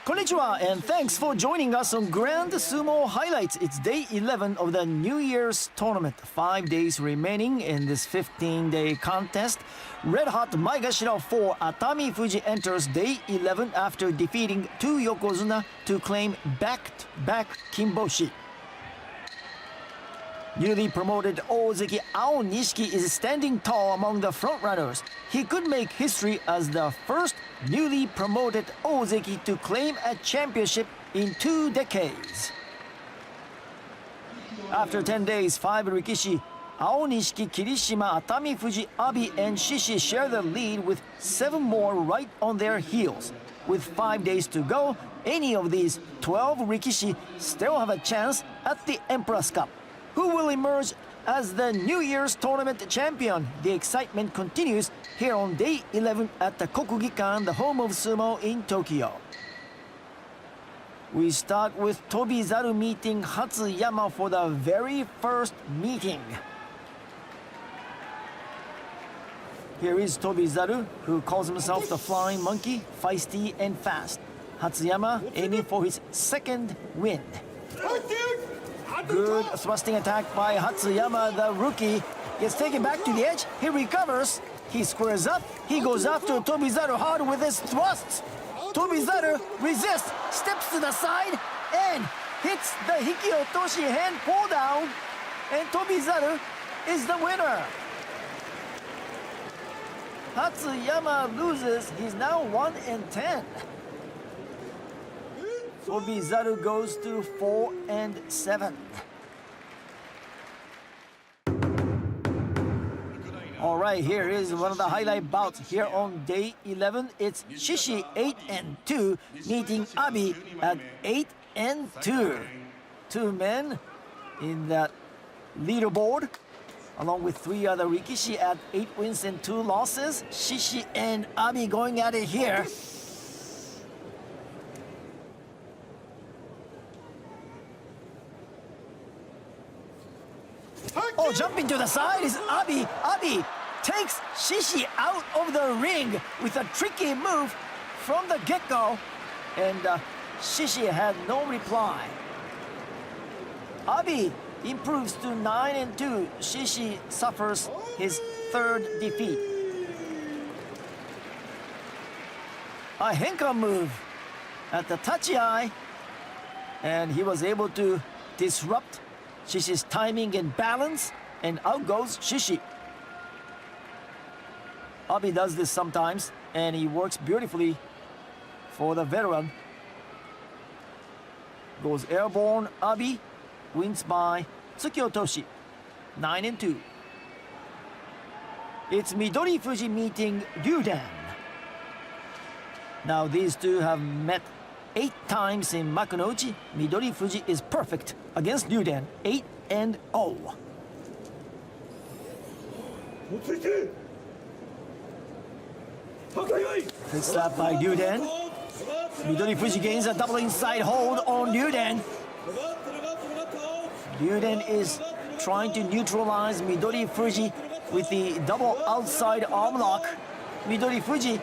Konnichiwa, and thanks for joining us on Grand Sumo Highlights. It's day 11 of the New Year's tournament. 5 days remaining in this 15-day contest. Red Hot Maegashira 4 Atami Fuji enters day 11 after defeating 2 Yokozuna to claim back-to-back Kimboshi. Newly promoted Ozeki Ao Nishiki is standing tall among the frontrunners. He could make history as the first newly promoted Ozeki to claim a championship in 2 decades. After 10 days, 5 Rikishi, Ao Nishiki, Kirishima, Atami Fuji, Abi, and Shishi share the lead with 7 more right on their heels. With 5 days to go, any of these 12 Rikishi still have a chance at the Emperor's Cup. Who will emerge as the New Year's tournament champion? The excitement continues here on day 11 at the Kokugikan, the home of sumo in Tokyo. We start with Tobizaru meeting Hatsuyama for the very first meeting. Here is Tobizaru, who calls himself the Flying Monkey, feisty and fast. Hatsuyama aiming for his second win. Good thrusting attack by Hatsuyama, the rookie. Gets taken back to the edge. He recovers. He squares up. He goes after Tobizaru hard with his thrusts. Tobizaru resists, steps to the side, and hits the Hikiotoshi hand pull down. And Tobizaru is the winner. Hatsuyama loses. He's now 1-10. Tobizaru goes to 4-7. All right, here is one of the highlight bouts here on day 11. It's Shishi 8-2 meeting Abi at 8-2. 2 men in that leaderboard, along with 3 other Rikishi at 8 wins and 2 losses. Shishi and Abi going at it here. Oh, jumping to the side is Abi. Abi takes Shishi out of the ring with a tricky move from the get-go. And Shishi had no reply. Abi improves to 9-2. Shishi suffers his 3rd defeat. A henka move at the tachi-ai. And he was able to disrupt Shishi's timing and balance, and out goes Shishi. Abi does this sometimes, and he works beautifully for the veteran. Goes airborne, Abi wins by Tsukiotoshi, 9-2. It's Midori Fuji meeting Ryuden. Now these two have met 8 times in Makunouchi. Midori Fuji is perfect against Ryuden, 8-0. Good slap by Ryuden. Midori Fuji gains a double inside hold on Ryuden. Ryuden is trying to neutralize Midori Fuji with the double outside arm lock. Midori Fuji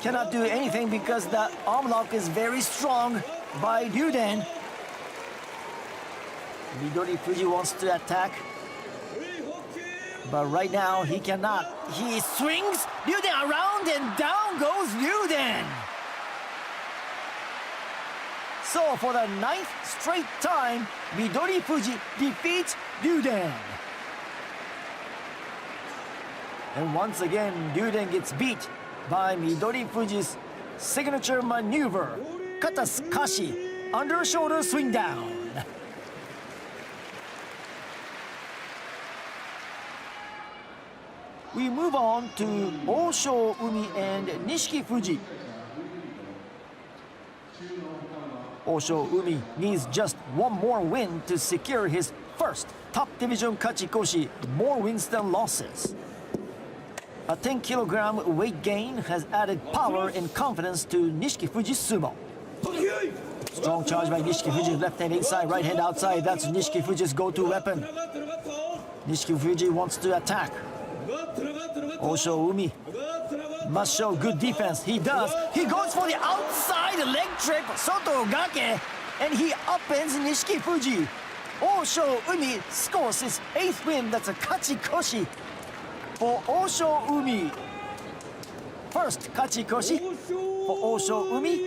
cannot do anything because the arm lock is very strong by Ryuden. Midori Fuji wants to attack, but right now he cannot. He swings Ryuden around and down goes Ryuden. So for the 9th straight time, Midori Fuji defeats Ryuden. And once again, Ryuden gets beat by Midori Fuji's signature maneuver, Kataskashi, under shoulder swing down. We move on to Osho Umi and Nishiki Fuji. Osho Umi needs just 1 more win to secure his first top division Kachikoshi, more wins than losses. A 10-kilogram weight gain has added power and confidence to Nishiki Fuji's sumo. Strong charge by Nishiki Fuji, left hand inside, right hand outside. That's Nishiki Fuji's go-to weapon. Nishiki Fuji wants to attack. Osho Umi Must show good defense. He does. He goes for the outside leg trip, Sotogake, and he upends Nishiki Fuji. Osho Umi scores his 8th win. That's a kachikoshi for Osho Umi. First kachikoshi for Osho Umi.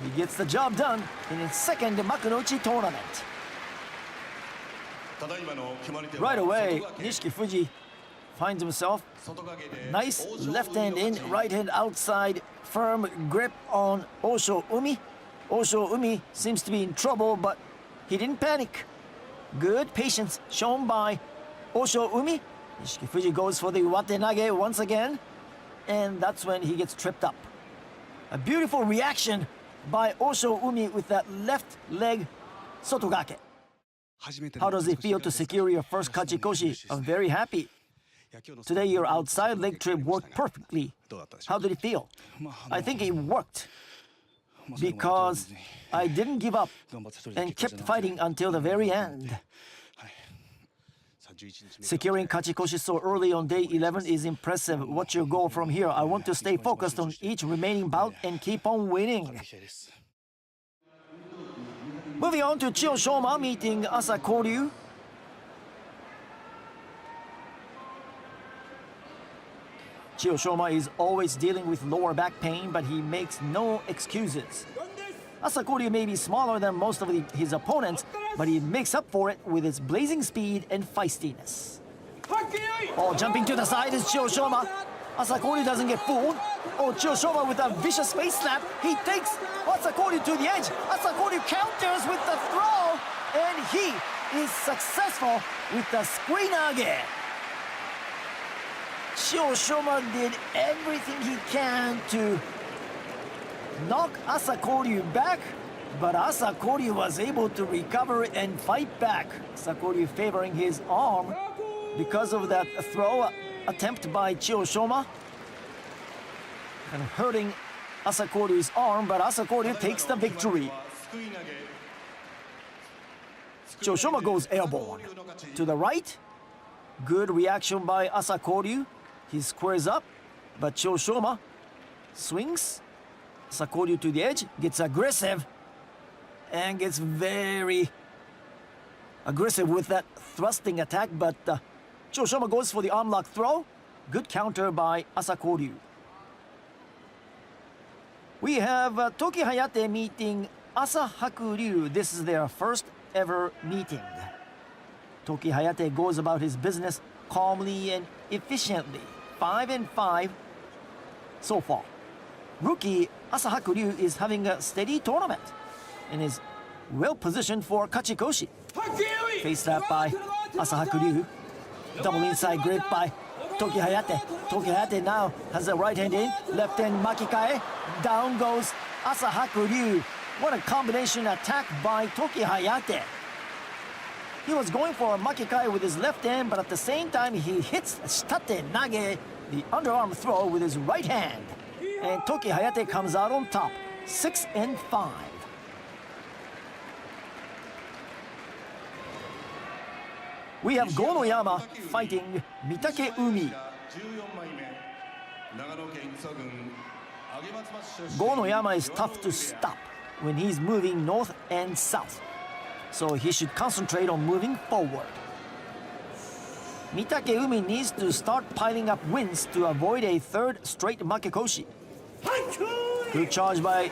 He gets the job done in his second Makunochi tournament. Right away, Nishiki Fuji finds himself nice left hand in, right hand outside, firm grip on Osho Umi. Osho Umi seems to be in trouble, but he didn't panic. Good patience shown by Osho Umi. Nishiki Fuji goes for the watenage once again, and that's when he gets tripped up. A beautiful reaction by Osho Umi with that left leg Sotogake. How does it feel to secure your first kachikoshi? I'm very happy. Today your outside leg trip worked perfectly. How did it feel? I think it worked because I didn't give up and kept fighting until the very end. Securing kachikoshi so early on day 11 is impressive. What's your goal from here? I want to stay focused on each remaining bout and keep on winning. Moving on to Chiyoshoma meeting Asa Koryu. Chiyoshoma is always dealing with lower back pain, but he makes no excuses. Asa Koryu may be smaller than most of his opponents, but he makes up for it with his blazing speed and feistiness. Oh, jumping to the side is Chiyoshoma. Asa Koryu doesn't get fooled. Oh, Chiyoshoma with a vicious face slap. He takes Asa Koryu to the edge. Asa Koryu counters with the throw, and he is successful with the squinage. Chiyoshoma did everything he can to knock Asa Koryu back, but Asa Koryu was able to recover and fight back. Asa Koryu favoring his arm because of that throw attempt by Chiyoshoma, and hurting Asa Koryu's arm, but Asa Koryu takes the victory. Chiyoshoma goes airborne. To the right, good reaction by Asa Koryu. He squares up, but Chiyoshoma swings. Asa Koryu to the edge, gets aggressive, and gets very aggressive with that thrusting attack, but Chiyoshoma goes for the arm lock throw. Good counter by Asa Koryu. We have Toki Hayate meeting Asa Hakuryu. This is their first ever meeting. Toki Hayate goes about his business calmly and efficiently. 5-5 so far. Rookie Asa Hakuryu is having a steady tournament and is well positioned for kachikoshi. Face slap by Asa Hakuryu. Double inside grip by Toki Hayate. Toki Hayate now has a right hand in, left hand makikae. Down goes Asa Hakuryu. What a combination attack by Toki Hayate. He was going for a makikae with his left hand, but at the same time he hits shitate nage, the underarm throw, with his right hand. And Toki Hayate comes out on top, 6-5. We have Gonoyama fighting Mitake Umi. Gonoyama is tough to stop when he's moving north and south, so he should concentrate on moving forward. Mitake Umi needs to start piling up wins to avoid a third straight makekoshi. Good charge by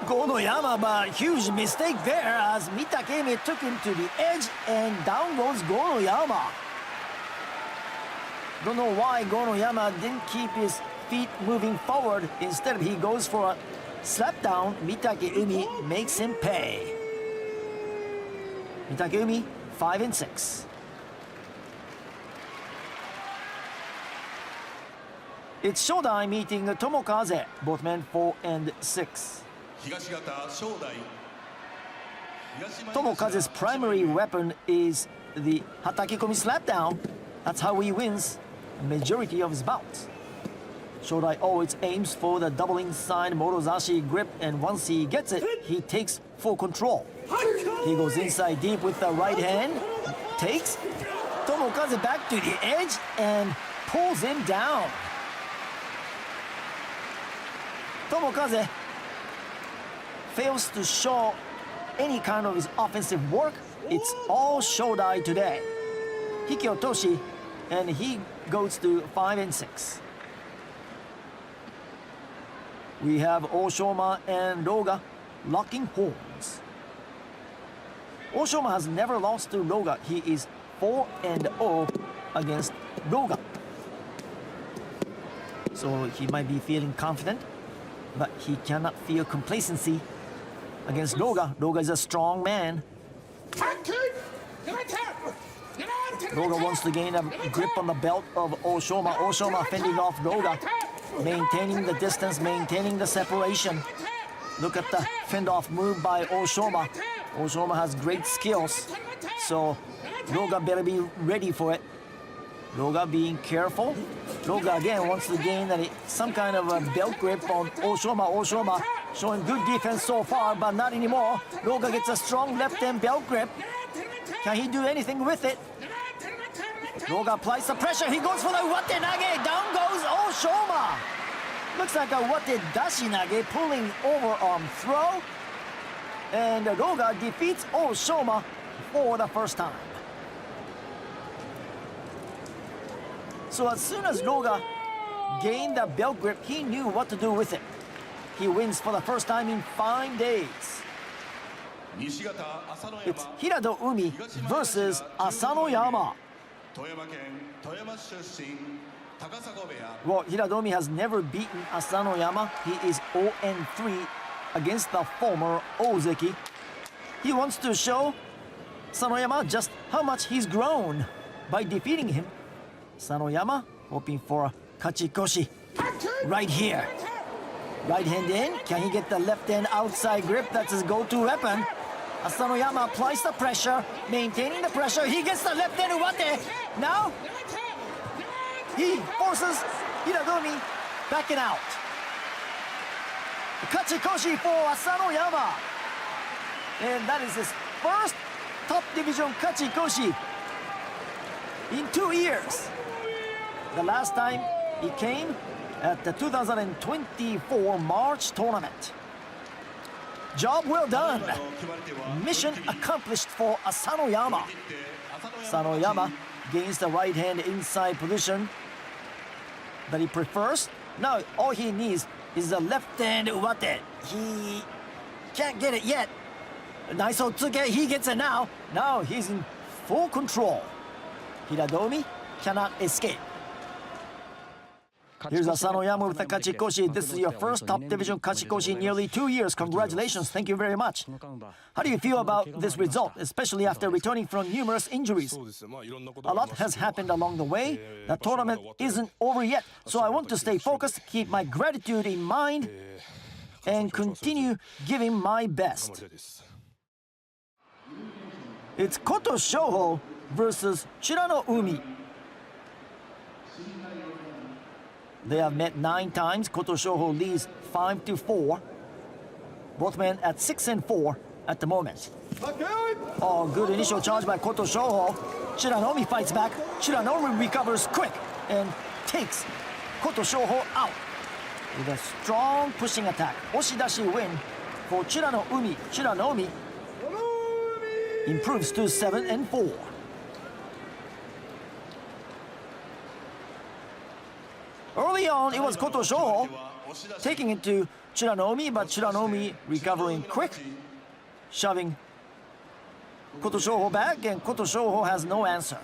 Gonoyama, but huge mistake there as Mitake Umi took him to the edge and down goes Gonoyama. Don't know why Gonoyama didn't keep his feet moving forward. Instead, he goes for a slap down. Mitake Umi makes him pay. Mitake Umi, 5-6. It's Shodai meeting Tomokaze, both men 4-6. Tomokaze's primary weapon is the Hatakikomi slapdown. That's how he wins the majority of his bouts. Shodai always aims for the double inside Morozashi grip, and once he gets it, he takes full control. He goes inside deep with the right hand, takes Tomokaze back to the edge, and pulls him down. Tomokaze fails to show any kind of his offensive work. It's all Shodai today. Hikyo Toshi, and he goes to 5-6. We have Oshoma and Roga locking horns. Oshoma has never lost to Roga. He is 4-0 against Roga. So he might be feeling confident, but he cannot feel complacency against Roga. Roga is a strong man. Roga wants to gain a grip on the belt of Oshoma. Oshoma fending off Roga, maintaining the distance, maintaining the separation. Look at the fend-off move by Oshoma. Oshoma has great skills, so Roga better be ready for it. Roga being careful. Roga again wants to gain some kind of a belt grip on Oshoma. Oshoma showing good defense so far, but not anymore. Roga gets a strong left-hand belt grip. Can he do anything with it? Roga applies the pressure. He goes for the Wate Nage. Down goes Oshoma. Looks like a Wate Dashi Nage, pulling overarm throw. And Roga defeats Oshoma for the first time. So as soon as Roga gained the belt grip, he knew what to do with it. He wins for the first time in 5 days. It's Hirado Umi versus Asanoyama. Well, Hirado Umi has never beaten Asanoyama. He is 0-3 against the former Ozeki. He wants to show Asanoyama just how much he's grown by defeating him. Asanoyama hoping for a kachikoshi right here. Right hand in. Can he get the left hand outside grip? That's his go-to weapon. Asanoyama applies the pressure, maintaining the pressure. He gets the left hand Uwate. Now, he forces Hiradomi backing out. Kachikoshi for Asanoyama. And that is his first top division Kachikoshi in 2 years. The last time he came at the 2024 March tournament. Job well done. Mission accomplished for Asanoyama. Asanoyama gains the right hand inside position that he prefers. Now all he needs is the left hand Uwate. He can't get it yet. Nice Otsuke, he gets it now. Now he's in full control. Hiradomi cannot escape. Here's Asanoyama with the kachikoshi. This is your first top division kachikoshi in nearly 2 years. Congratulations. Thank you very much. How do you feel about this result, especially after returning from numerous injuries? A lot has happened along the way. The tournament isn't over yet, so I want to stay focused, keep my gratitude in mind, and continue giving my best. It's Koto Shoho versus Chirano Umi. They have met 9 times. Koto Shoho leads 5-4. Both men at 6-4 at the moment. Oh, good initial charge by Koto Shoho. Chiranomi fights back. Chiranomi recovers quick and takes Koto Shoho out with a strong pushing attack. Oshidashi win for Chirano Umi. Chiranomi improves to 7-4. Early on, it was Koto Shoho taking it to Chiranomi, but Chiranomi recovering quick, shoving Koto Shoho back, and Koto Shoho has no answer.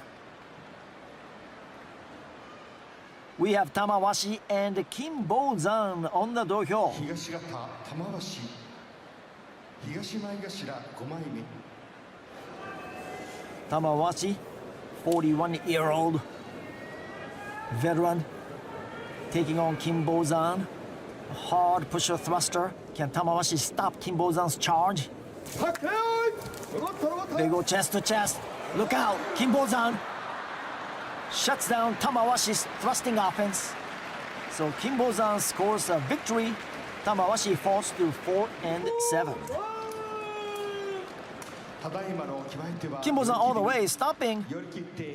We have Tamawashi and Kinbozan on the dohyo. Tamawashi, 41-year-old veteran, taking on Kinbozan. Hard pusher thruster. Can Tamawashi stop Kinbozan's charge? They go chest to chest. Look out! Kinbozan shuts down Tamawashi's thrusting offense. So Kinbozan scores a victory. Tamawashi falls to 4-7. Kimbo's all the way, stopping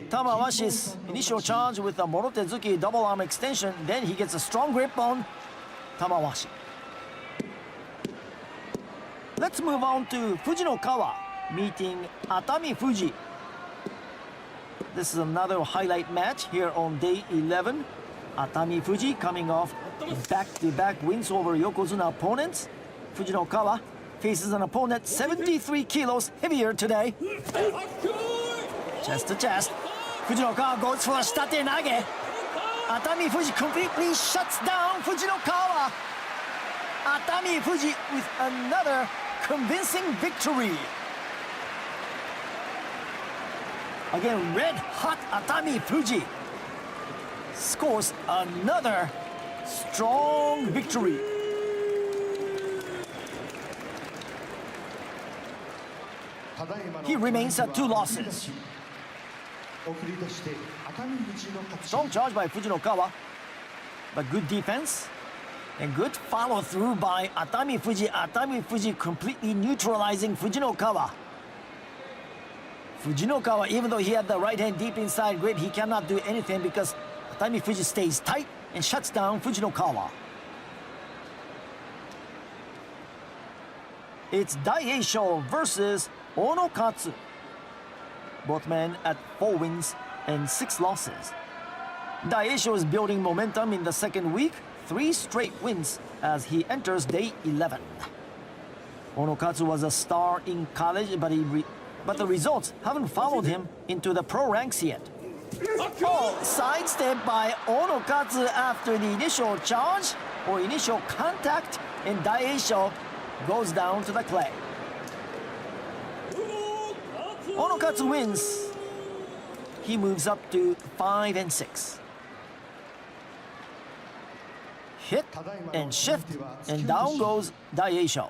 Tamawashi's initial charge with a Morotezuki double arm extension. Then he gets a strong grip on Tamawashi. Let's move on to Fujinokawa meeting Atami Fuji. This is another highlight match here on day 11. Atami Fuji coming off back-to-back wins over Yokozuna opponents. Fujinokawa faces an opponent 73 kilos heavier today. Chest to chest. Fujinokawa goes for a shitate nage. Atami Fuji completely shuts down Fujinokawa. Atami Fuji with another convincing victory. Again, red-hot Atami Fuji scores another strong victory. He remains at 2 losses. Strong charge by Fujinokawa, but good defense and good follow-through by Atami Fuji. Atami Fuji completely neutralizing Fujinokawa. Fujinokawa, even though he had the right hand deep inside grip, he cannot do anything because Atami Fuji stays tight and shuts down Fujinokawa. It's Daieisho versus Onokatsu. Both men at 4 wins and 6 losses. Daieisho is building momentum in the second week, 3 straight wins as he enters day 11. Onokatsu was a star in college, but the results haven't followed him into the pro ranks yet. Oh, sidestep by Onokatsu after the initial charge or initial contact, and Daieisho goes down to the clay. Onokatsu wins. He moves up to 5 and 6. Hit and shift, and down goes Daieisho.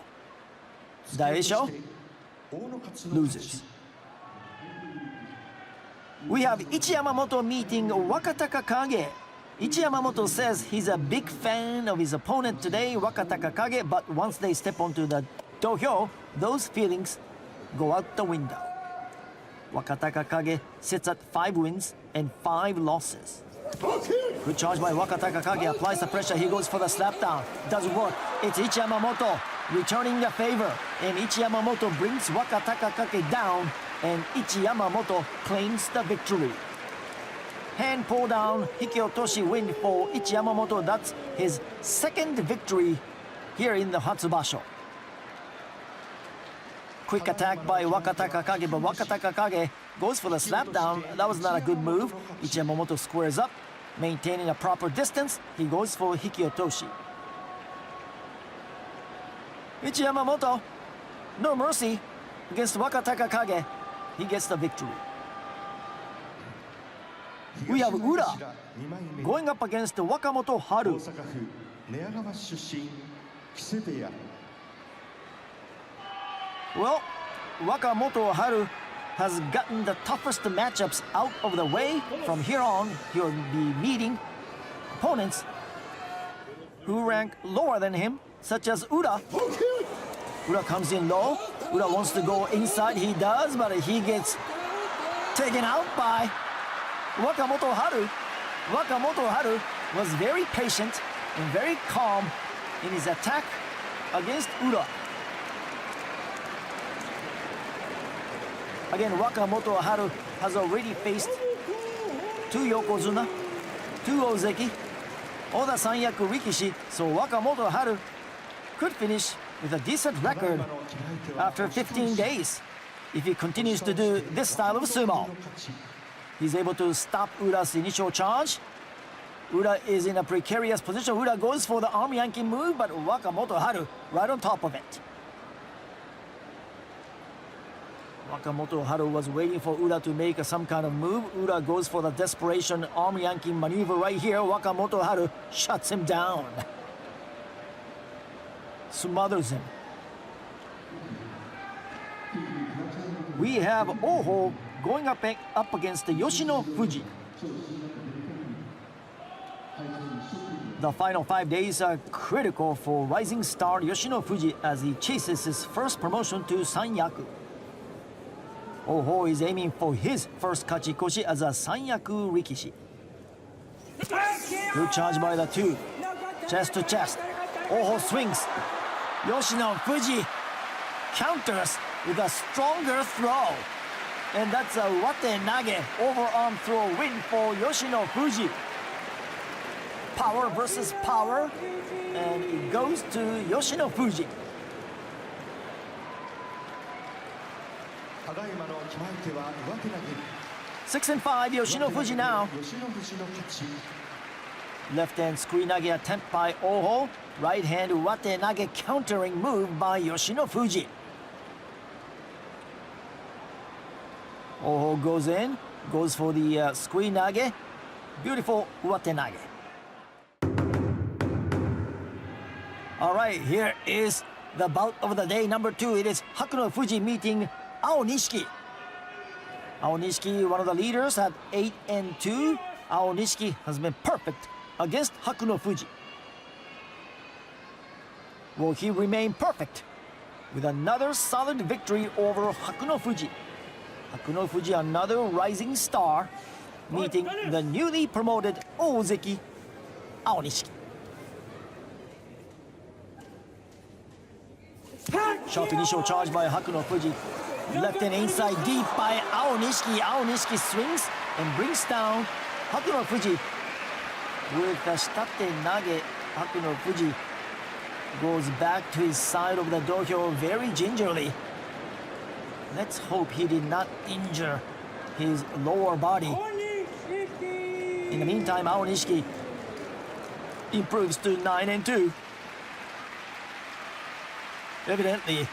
Daieisho loses. We have Ichiyamamoto meeting Wakataka Kage. Ichiyamamoto says he's a big fan of his opponent today, Wakataka Kage, but once they step onto the dohyo, those feelings go out the window. Wakataka Kage sits at 5 wins and 5 losses. Good charge by Wakataka Kage, applies the pressure, he goes for the slap down. Doesn't work. It's Ichiyamamoto returning the favor, and Ichiyamamoto brings Wakataka Kage down, and Ichiyamamoto claims the victory. Hand pull down, Hikiotoshi win for Ichiyamamoto. That's his 2nd victory here in the Hatsubasho. Quick attack by Wakataka Kage, but Wakataka Kage goes for the slap down. That was not a good move. Ichiyamamoto squares up, maintaining a proper distance. He goes for Hikiotoshi. Ichiyamamoto, no mercy against Wakataka Kage. He gets the victory. We have Ura going up against Wakamoto Haru. Well, Wakamoto Haru has gotten the toughest matchups out of the way. From here on, he'll be meeting opponents who rank lower than him, such as Ura. Ura comes in low. Ura wants to go inside. He does, but he gets taken out by Wakamoto Haru. Wakamoto Haru was very patient and very calm in his attack against Ura. Again, Wakamoto Haru has already faced 2 Yokozuna, 2 Ozeki, Oda Sanyaku Rikishi, so Wakamoto Haru could finish with a decent record after 15 days if he continues to do this style of sumo. He's able to stop Ura's initial charge. Ura is in a precarious position. Ura goes for the arm yanking move, but Wakamoto Haru right on top of it. Wakamoto Haru was waiting for Ura to make some kind of move. Ura goes for the desperation arm yanking maneuver right here. Wakamoto Haru shuts him down. Smothers him. We have Oho going up against Yoshino Fuji. The final 5 days are critical for rising star Yoshino Fuji as he chases his first promotion to Sanyaku. Oho is aiming for his first kachikoshi as a sanyaku rikishi. Good charge by the two. Chest to chest. Oho swings. Yoshino Fuji counters with a stronger throw. And that's a wate nage overarm throw win for Yoshino Fuji. Power versus power. And it goes to Yoshino Fuji. Six and 5, Yoshino Fuji now. Left hand screen nage attempt by Oho. Right hand wate nage countering move by Yoshino Fuji. Oho goes in, goes for the screen nage. Beautiful wate nage. All right, here is the bout of the day number 2. It is Hakuno Fuji meeting Ao Nishiki. Ao Nishiki, one of the leaders, at 8 and 2. Ao Nishiki has been perfect against Hakuno Fuji. Will he remain perfect with another solid victory over Hakuno Fuji? Hakuno Fuji, another rising star, meeting the newly promoted Ozeki, Ao Nishiki. Sharp initial charge by Hakuno Fuji. Left and inside deep by Ao Nishiki. Ao Nishiki swings and brings down Hakuno Fuji. With the shitate nage, Hakuno Fuji goes back to his side of the dohyo very gingerly. Let's hope he did not injure his lower body. In the meantime, Ao Nishiki improves to 9 and 2. Evidently,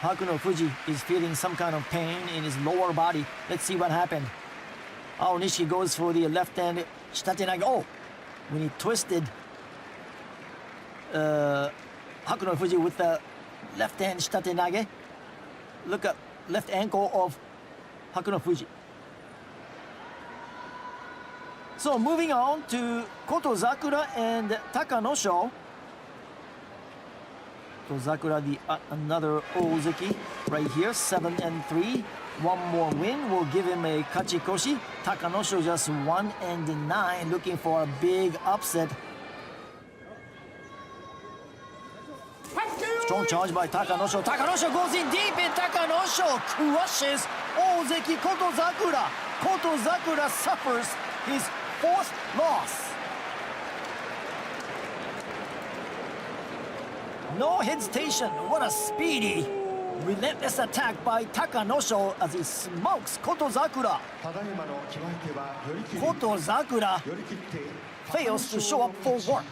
Hakuno Fuji is feeling some kind of pain in his lower body. Let's see what happened. Ao Nishiki goes for the left hand shitate nage. Oh, when he twisted Hakuno Fuji with the left hand shitate nage. Look at left ankle of Hakuno Fuji. So moving on to Kotozakura and Takanosho. Kotozakura, another Ozeki right here, 7 and 3. One more win will give him a kachikoshi. Takanosho just 1 and 9, looking for a big upset. Strong charge by Takanosho. Takanosho goes in deep, and Takanosho crushes Ozeki Kotozakura. Kotozakura suffers his 4th loss. No hesitation. What a speedy, relentless attack by Takanosho as he smokes Kotozakura. Kotozakura fails to show up for work.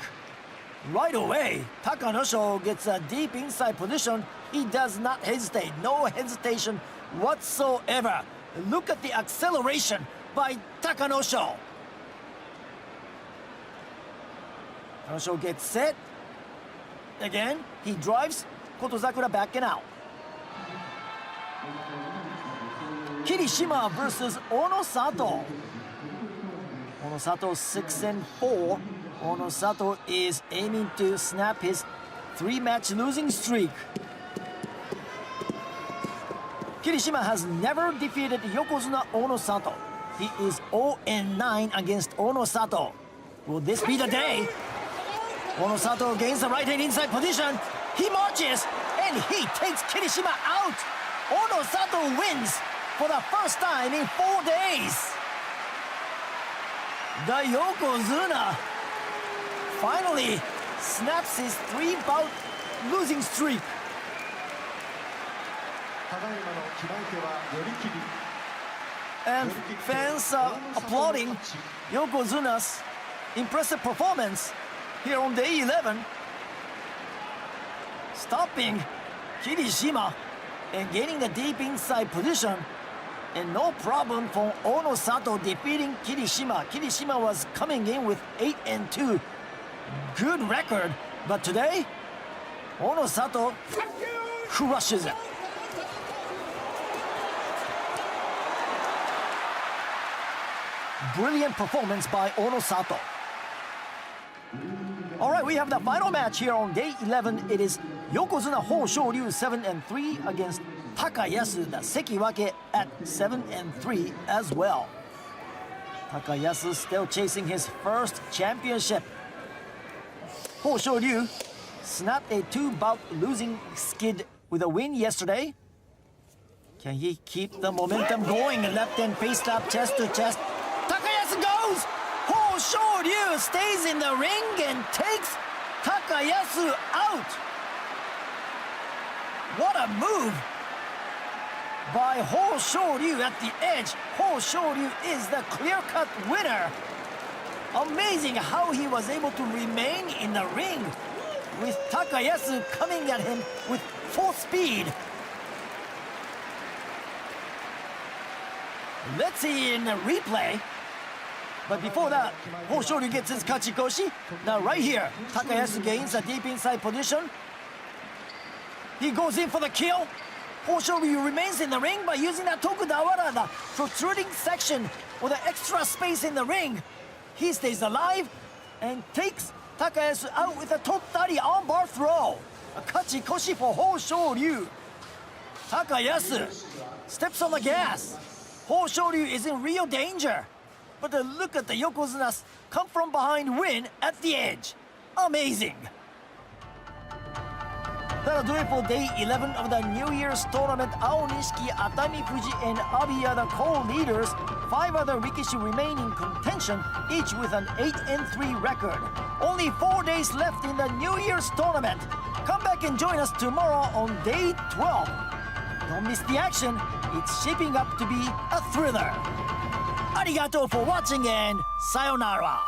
Right away, Takanosho gets a deep inside position. He does not hesitate. No hesitation whatsoever. Look at the acceleration by Takanosho. Takanosho gets set. Again, he drives Kotozakura back and out. Kirishima versus Onosato. Onosato 6 and 4. Onosato is aiming to snap his 3-match losing streak. Kirishima has never defeated Yokozuna Onosato. He is 0 and 9 against Onosato. Will this be the day? Onosato gains the right hand inside position. He marches and he takes Kirishima out. Onosato wins for the first time in 4 days. The Yokozuna finally snaps his 3-bout losing streak. And fans are applauding Yokozuna's impressive performance here on day 11, stopping Kirishima and getting the deep inside position, and no problem for Onosato defeating Kirishima. Kirishima was coming in with 8 and 2. Good record, but today, Onosato crushes it. Brilliant performance by Onosato. All right, we have the final match here on day 11. It is Yokozuna Ho Shoryu 7 and 3 against Takayasu, the Sekiwake, at 7-3 as well. Takayasu still chasing his first championship. Ho Ryu snapped a 2-bout losing skid with a win yesterday. Can he keep the momentum going? Left hand face slap, chest to chest. Takayasu goes! Ho Ryu stays in the ring and takes Takayasu out. What a move by Ho Ryu at the edge. Ho Ryu is the clear-cut winner. Amazing how he was able to remain in the ring with Takayasu coming at him with full speed. Let's see in the replay. But before that, Ho Ryu gets his kachikoshi. Now right here, Takayasu gains a deep inside position. He goes in for the kill. Ho Ryu remains in the ring by using that Tokudawara, the protruding section with the extra space in the ring. He stays alive and takes Takayasu out with a Totari armbar throw. A kachikoshi for Ho Ryu. Takayasu steps on the gas. Ho Ryu is in real danger. But look at the Yokozuna's come from behind win at the edge. Amazing. That'll do it for day 11 of the New Year's tournament. Aonishiki, Atami Fuji, and Abi are the co-leaders. 5 other Rikishi remain in contention, each with an 8-3 record. Only 4 days left in the New Year's tournament. Come back and join us tomorrow on day 12. Don't miss the action. It's shaping up to be a thriller. Arigato for watching and sayonara.